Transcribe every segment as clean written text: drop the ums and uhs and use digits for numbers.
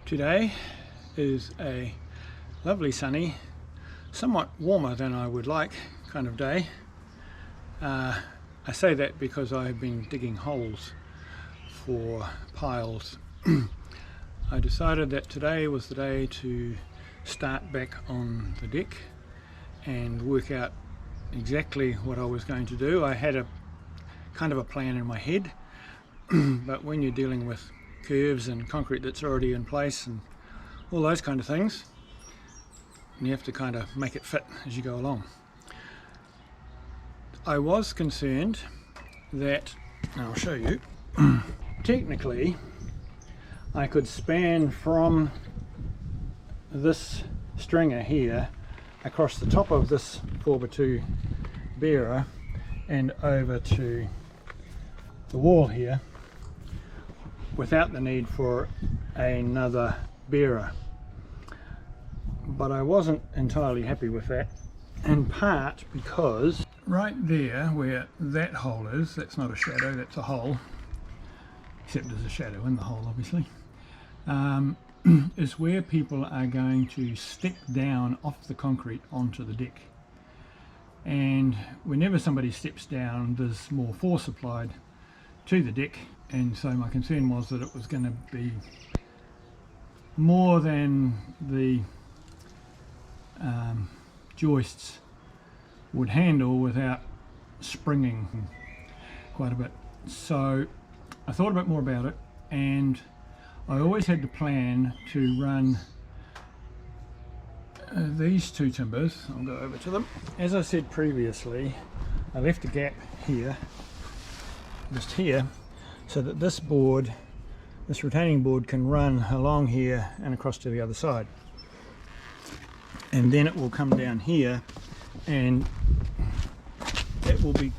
Today is a lovely sunny, somewhat warmer than I would like kind of day. I say that because I've been digging holes for piles. I decided that today was the day to start back on the deck and work out exactly what I was going to do. I had a kind of a plan in my head, but when you're dealing with curves and concrete that's already in place and all those kind of things, you have to kind of make it fit as you go along. I was concerned that, and I'll show you, technically I could span from this stringer here across the top of this 4x2 bearer and over to the wall here without the need for another bearer. But I wasn't entirely happy with that, in part because right there where that hole is, that's not a shadow, that's a hole, except there's a shadow in the hole obviously, is where people are going to step down off the concrete onto the deck. And whenever somebody steps down, there's more force applied to the deck, and so my concern was that it was going to be more than the joists would handle without springing quite a bit. So I thought a bit more about it, and I always had the plan to run these two timbers. I'll go over to them. As I said previously, I left a gap here, just here, so that this board, this retaining board, can run along here and across to the other side, and then it will come down here and it will be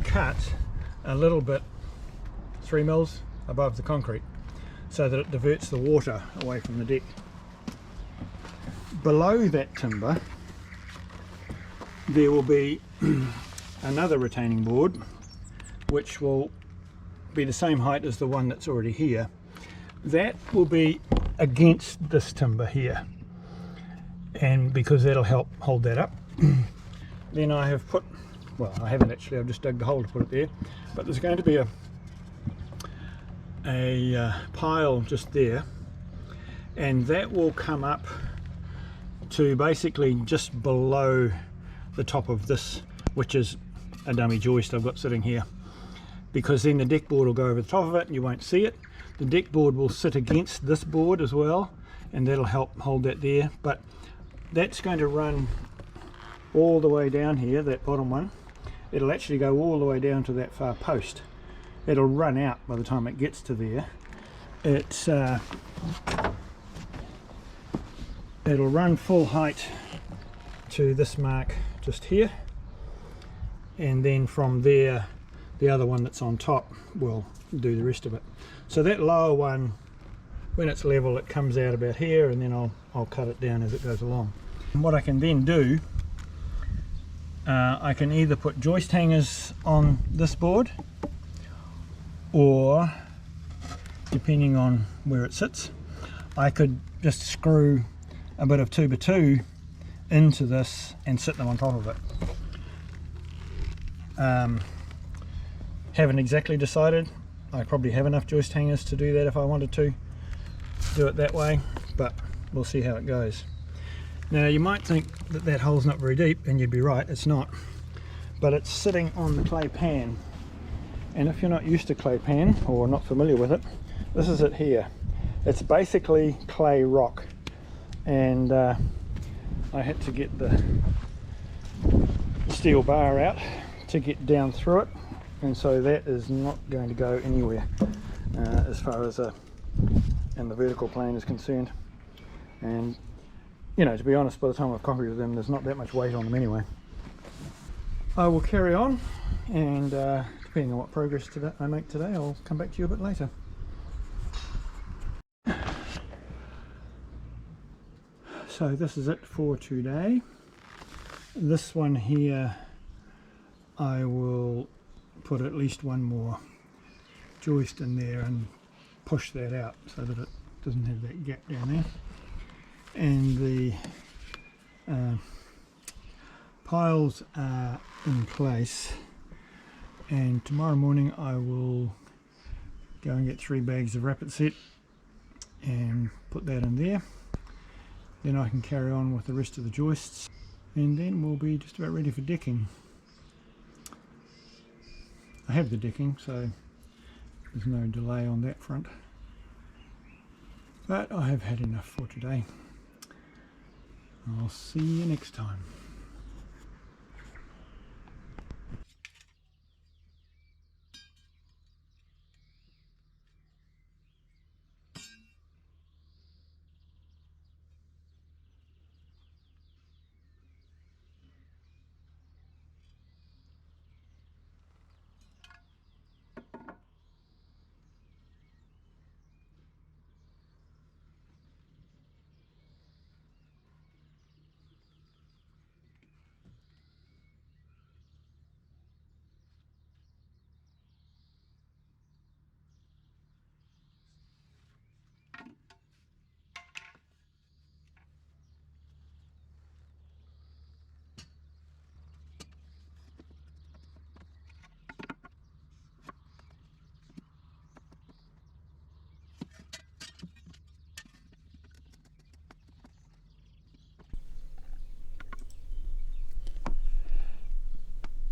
cut a little bit 3 mils above the concrete so that it diverts the water away from the deck. Below that timber there will be another retaining board which will be the same height as the one that's already here. That will be against this timber here, and because that'll help hold that up. Then I have put, well, I haven't actually, I've just dug the hole to put it there, but there's going to be a pile just there, and that will come up to basically just below the top of this, which is a dummy joist I've got sitting here, because then the deck board will go over the top of it and you won't see it. The deck board will sit against this board as well, and that'll help hold that there. But that's going to run all the way down here, that bottom one. It'll actually go all the way down to that far post. It'll run out by the time it gets to there. It'll run full height to this mark just here, and then from there the other one that's on top will do the rest of it. So that lower one, when it's level, it comes out about here, and then I'll cut it down as it goes along. And what I can then do, I can either put joist hangers on this board, or depending on where it sits, I could just screw a bit of 2x2 into this and sit them on top of it. Haven't exactly decided. I probably have enough joist hangers to do that if I wanted to do it that way, but we'll see how it goes. Now you might think that that hole's not very deep, and you'd be right, it's not, but it's sitting on the clay pan, and if you're not used to clay pan or not familiar with it, this is it here. It's basically clay rock, and I had to get the steel bar out to get down through it, and so that is not going to go anywhere as far as and the vertical plane is concerned. And you know, to be honest, by the time I've concreted them, there's not that much weight on them anyway. I will carry on, and depending on what progress I make today, I'll come back to you a bit later. So this is it for today. This one here, I will put at least one more joist in there and push that out so that it doesn't have that gap down there, and the piles are in place, and tomorrow morning I will go and get 3 bags of Rapid Set and put that in there. Then I can carry on with the rest of the joists, and then we'll be just about ready for decking. I have the decking, so there's no delay on that front, but I have had enough for today. I'll see you next time.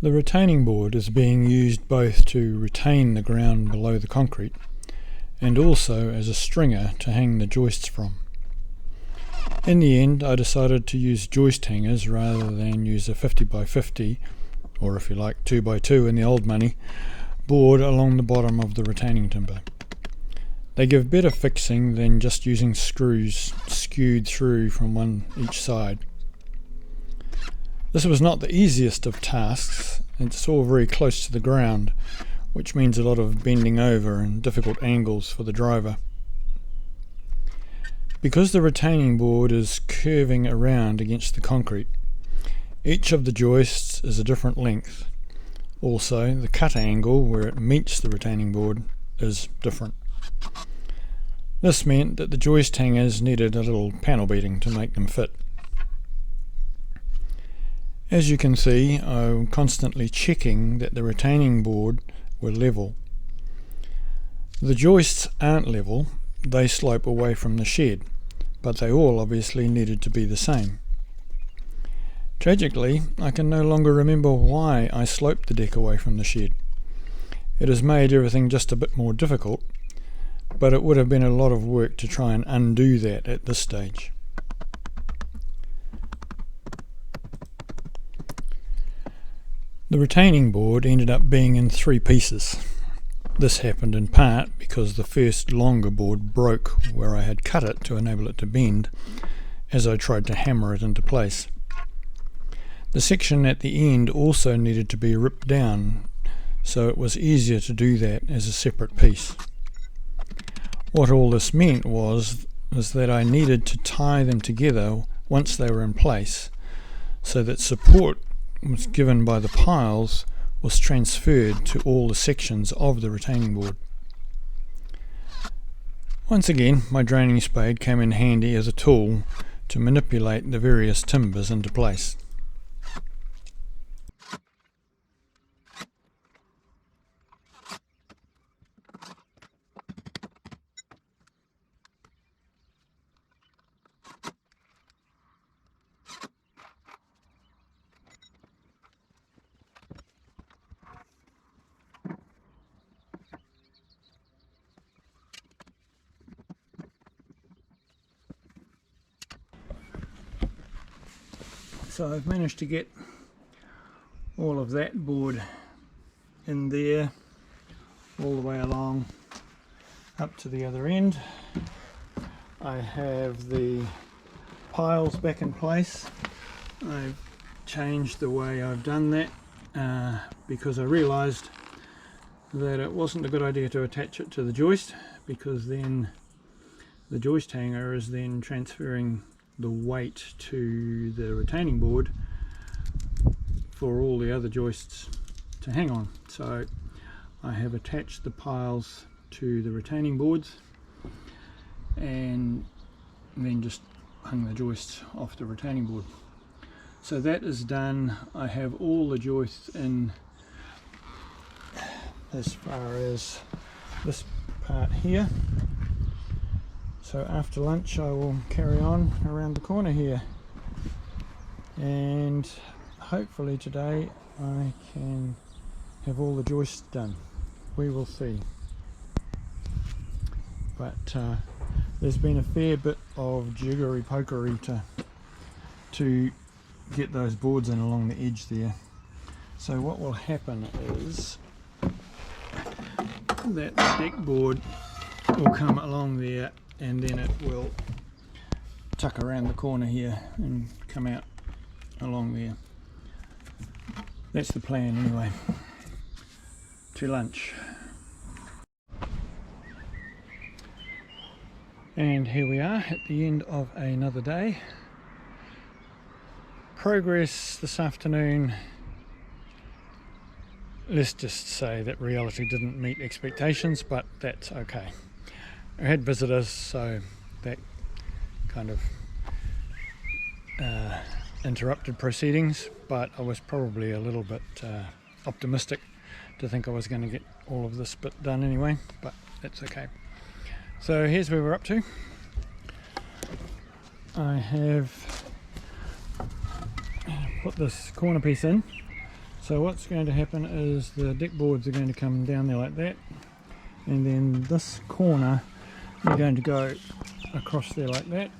The retaining board is being used both to retain the ground below the concrete and also as a stringer to hang the joists from. In the end, I decided to use joist hangers rather than use a 50x50, or if you like 2x2 in the old money, board along the bottom of the retaining timber. They give better fixing than just using screws skewed through from each side. This was not the easiest of tasks. It's all very close to the ground, which means a lot of bending over and difficult angles for the driver. Because the retaining board is curving around against the concrete, each of the joists is a different length. Also, the cut angle where it meets the retaining board is different. This meant that the joist hangers needed a little panel beating to make them fit. As you can see, I'm constantly checking that the retaining board were level. The joists aren't level, they slope away from the shed, but they all obviously needed to be the same. Tragically, I can no longer remember why I sloped the deck away from the shed. It has made everything just a bit more difficult, but it would have been a lot of work to try and undo that at this stage. The retaining board ended up being in 3 pieces. This happened in part because the first longer board broke where I had cut it to enable it to bend as I tried to hammer it into place. The section at the end also needed to be ripped down, so it was easier to do that as a separate piece. What all this meant was that I needed to tie them together once they were in place, so that support was given by the piles was transferred to all the sections of the retaining board. Once again, my draining spade came in handy as a tool to manipulate the various timbers into place. So I've managed to get all of that board in there, all the way along up to the other end. I have the piles back in place. I've changed the way I've done that because I realized that it wasn't a good idea to attach it to the joist, because then the joist hanger is then transferring the weight to the retaining board for all the other joists to hang on. So I have attached the piles to the retaining boards, and then just hung the joists off the retaining board. So that is done. I have all the joists in as far as this part here. So after lunch I will carry on around the corner here, and hopefully today I can have all the joists done. We will see. But there's been a fair bit of jiggery pokery to get those boards in along the edge there. So what will happen is that the deck board will come along there, and then it will tuck around the corner here and come out along there. That's the plan anyway. To lunch. And here we are at the end of another day. Progress this afternoon, let's just say that reality didn't meet expectations, but that's okay. I had visitors, so that kind of interrupted proceedings, but I was probably a little bit optimistic to think I was going to get all of this bit done anyway, but that's okay. So here's where we're up to. I have put this corner piece in. So what's going to happen is the deck boards are going to come down there like that, and then this corner are going to go across there like that,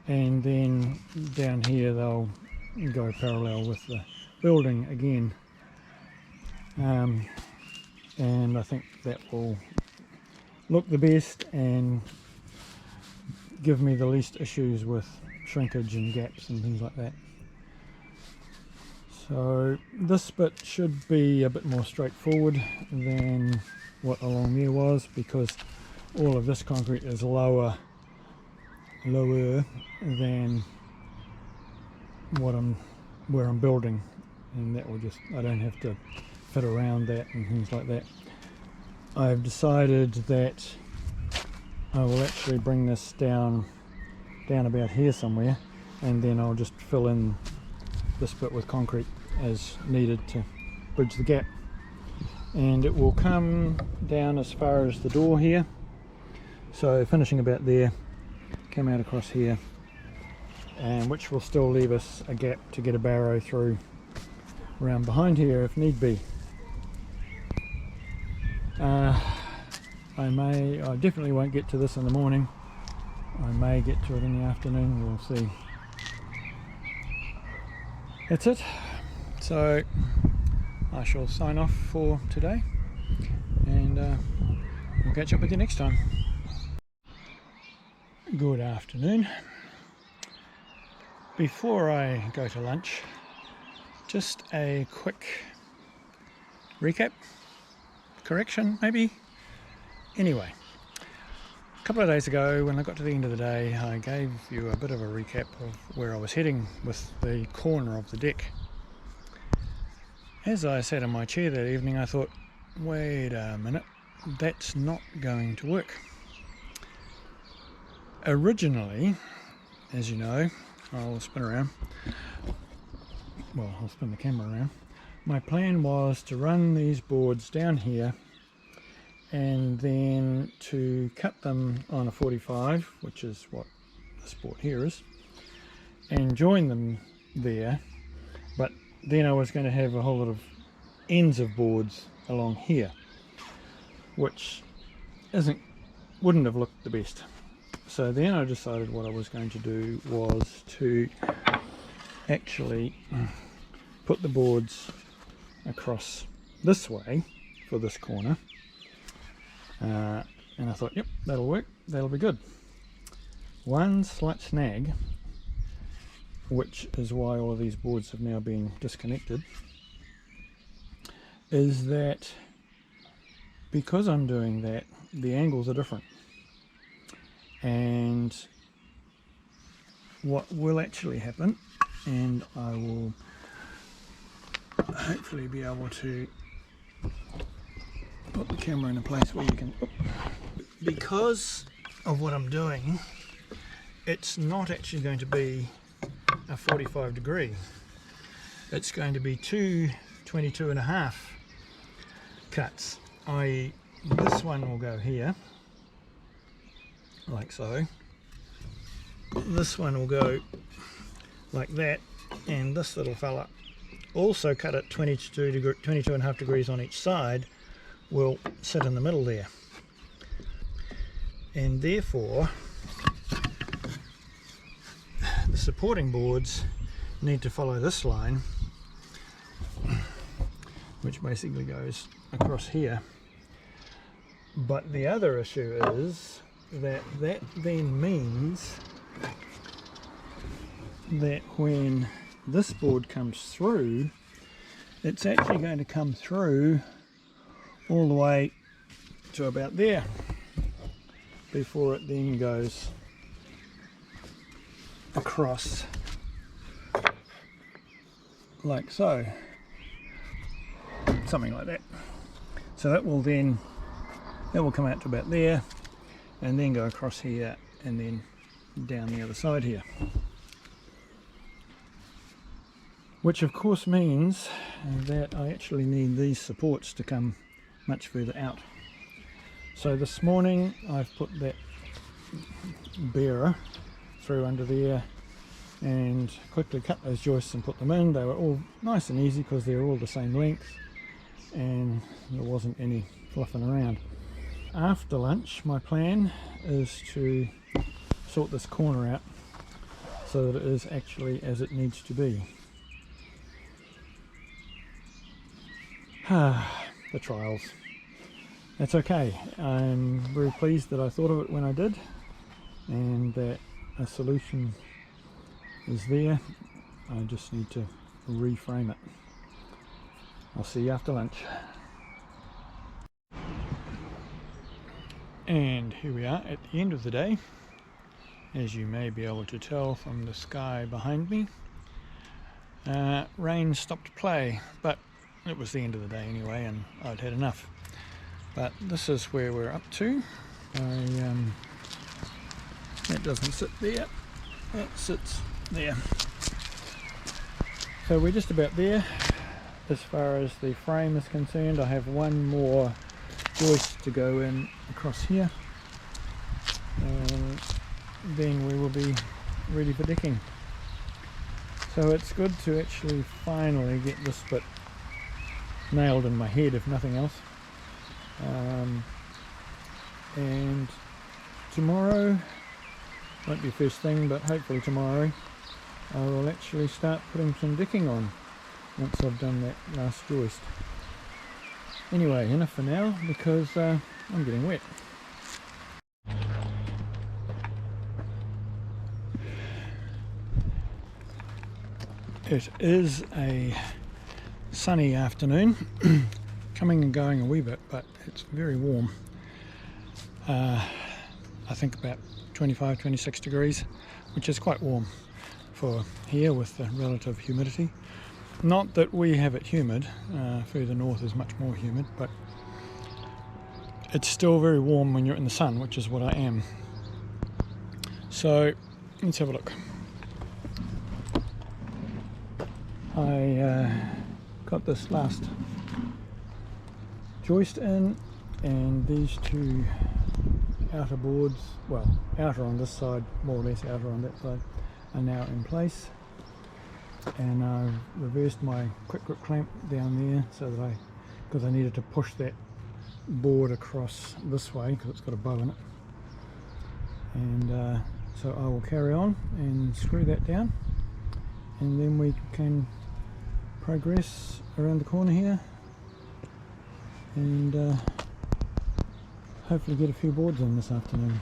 and then down here they'll go parallel with the building again, and I think that will look the best and give me the least issues with shrinkage and gaps and things like that. So this bit should be a bit more straightforward than what along there was, because all of this concrete is lower than where I'm building, and that will just, I don't have to fit around that and things like that. I've decided that I will actually bring this down about here somewhere, and then I'll just fill in this bit with concrete as needed to bridge the gap, and it will come down as far as the door here, so finishing about there, come out across here, and which will still leave us a gap to get a barrow through around behind here if need be. I definitely won't get to this in the morning. I may get to it in the afternoon, we'll see. That's it. So I shall sign off for today, and we'll catch up with you next time. Good afternoon. Before I go to lunch, just a quick recap, correction maybe. Anyway, a couple of days ago when I got to the end of the day, I gave you a bit of a recap of where I was heading with the corner of the deck. As I sat in my chair that evening, I thought, wait a minute, that's not going to work. Originally, as you know, I'll spin around, well, I'll spin the camera around. My plan was to run these boards down here and then to cut them on a 45, which is what this board here is, and join them there, but then I was going to have a whole lot of ends of boards along here, which wouldn't have looked the best. So then I decided what I was going to do was to actually put the boards across this way for this corner, and I thought, yep, that'll work, that'll be good. One slight snag, which is why all of these boards have now been disconnected, is that because I'm doing that, the angles are different, and what will actually happen, and I will hopefully be able to put the camera in a place where you can, because of what I'm doing, it's not actually going to be a 45 degree. It's going to be two 22.5 cuts, i.e. this one will go here, like so. This one will go like that, and this little fella, also cut at 22.5 degrees on each side, will sit in the middle there. And therefore the supporting boards need to follow this line, which basically goes across here. But the other issue is that then means that when this board comes through, it's actually going to come through all the way to about there before it then goes across like so, something like that. So that will come out to about there and then go across here and then down the other side here, which of course means that I actually need these supports to come much further out. So this morning I've put that bearer through under there and quickly cut those joists and put them in. They were all nice and easy because they're all the same length and there wasn't any fluffing around. After lunch, my plan is to sort this corner out so that it is actually as it needs to be. The trials. That's okay. I'm very pleased that I thought of it when I did, and that a solution is there. I just need to reframe it. I'll see you after lunch. And here we are at the end of the day. As you may be able to tell from the sky behind me, rain stopped play, but it was the end of the day anyway and I'd had enough. But this is where we're up to. That doesn't sit there, that sits there. So we're just about there as far as the frame is concerned. I have one more joist to go in across here, and then we will be ready for decking. So it's good to actually finally get this bit nailed in my head, if nothing else. And tomorrow, won't be first thing, but hopefully tomorrow I will actually start putting some decking on once I've done that last joist. Anyway, enough for now because I'm getting wet. It is a sunny afternoon, coming and going a wee bit, but it's very warm. I think about 25-26 degrees, which is quite warm for here with the relative humidity. Not that we have it humid, further north is much more humid, but it's still very warm when you're in the sun, which is what I am. So let's have a look. I got this last joist in, and these two outer boards, well, outer on this side, more or less outer on that side, are now in place. And I've reversed my quick grip clamp down there so that because I needed to push that board across this way because it's got a bow in it. And so I will carry on and screw that down, and then we can progress around the corner here and hopefully get a few boards in this afternoon.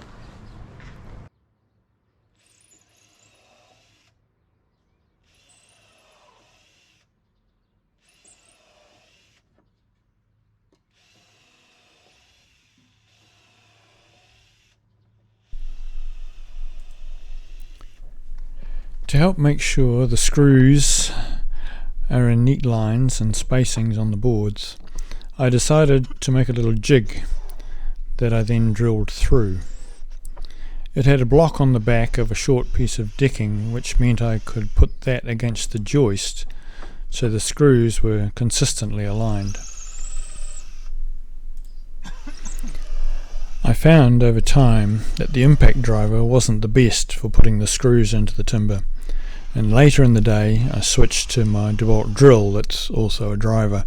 To help make sure the screws are in neat lines and spacings on the boards, I decided to make a little jig that I then drilled through. It had a block on the back of a short piece of decking, which meant I could put that against the joist so the screws were consistently aligned. I found over time that the impact driver wasn't the best for putting the screws into the timber, and later in the day I switched to my DeWalt drill that's also a driver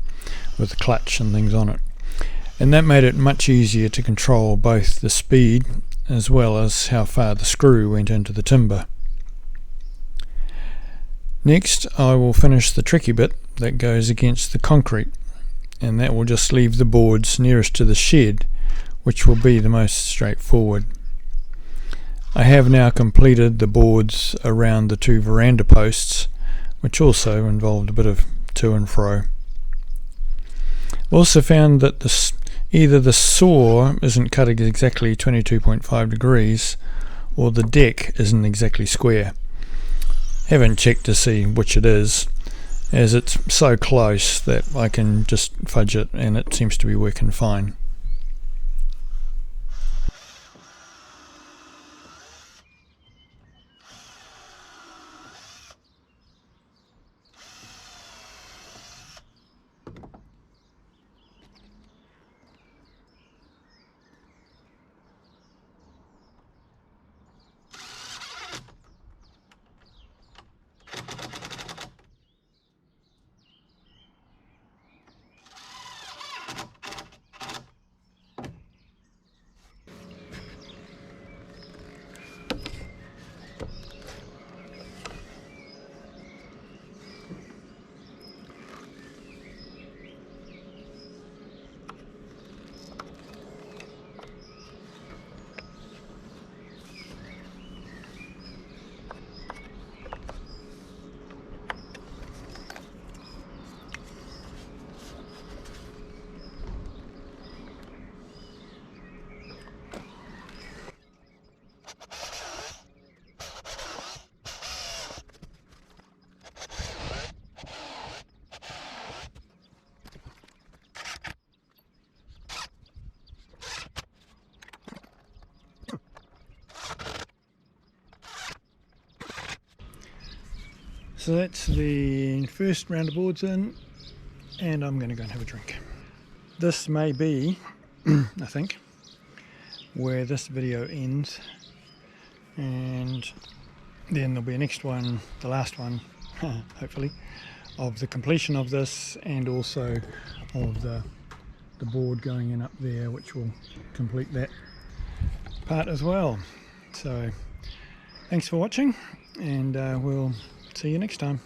with a clutch and things on it, and that made it much easier to control both the speed as well as how far the screw went into the timber. Next I will finish the tricky bit that goes against the concrete, and that will just leave the boards nearest to the shed, which will be the most straightforward. I have now completed the boards around the 2 veranda posts, which also involved a bit of to and fro. Also found that either the saw isn't cut exactly 22.5 degrees or the deck isn't exactly square. Haven't checked to see which it is, as it's so close that I can just fudge it and it seems to be working fine. So that's the first round of boards in, and I'm going to go and have a drink. This may be, I think, where this video ends, and then there'll be a next one, the last one, hopefully, of the completion of this, and also of the board going in up there, which will complete that part as well. So thanks for watching, and we'll see you next time.